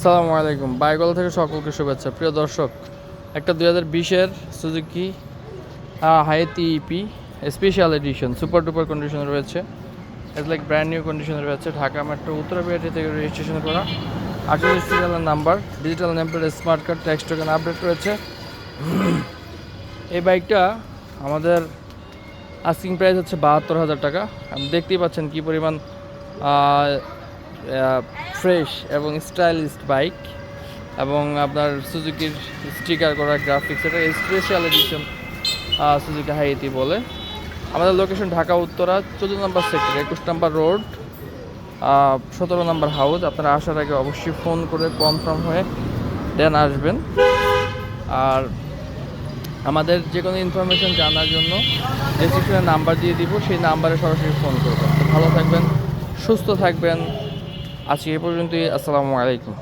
আসসালামু আলাইকুম। বাইকওয়ালা থেকে সকলকে শুভেচ্ছা। প্রিয় দর্শক, একটা 2020-এর Suzuki Hayate EP special edition super duper কন্ডিশনে রয়েছে। ইটস লাইক ব্র্যান্ড নিউ কন্ডিশনে রয়েছে। ঢাকা মেট্রো উত্তরা বিআরটি থেকে রেজিস্ট্রেশন করা, 48 সিরিয়ালের number, digital number, smart card, tax token update রয়েছে। এই বাইকটা আমাদের আস্কিং প্রাইস হচ্ছে 72,000 টাকা। আপনি দেখতেই পাচ্ছেন কী পরিমাণ ফ্রেশ এবং স্টাইলিস্ট বাইক, এবং আপনার সুজুকির স্টিকার করা গ্রাফিক্স, এটা স্পেশাল এডিশন সুজুকি হাইতি বলে। আমাদের লোকেশন ঢাকা উত্তরা 14 নম্বর সেক্টর, 21 নম্বর রোড, 17 নম্বর হাউস। আপনারা আসার আগে অবশ্যই ফোন করে কনফার্ম হয়ে দেন আসবেন। আর আমাদের যে কোনো ইনফরমেশন জানার জন্য ডেসক্রিপশনে নাম্বার দিয়ে দিব, সেই নাম্বারে সরাসরি ফোন করবেন। তো ভালো থাকবেন, সুস্থ থাকবেন। আজকে এ পর্যন্তই। আসসালামু আলাইকুম।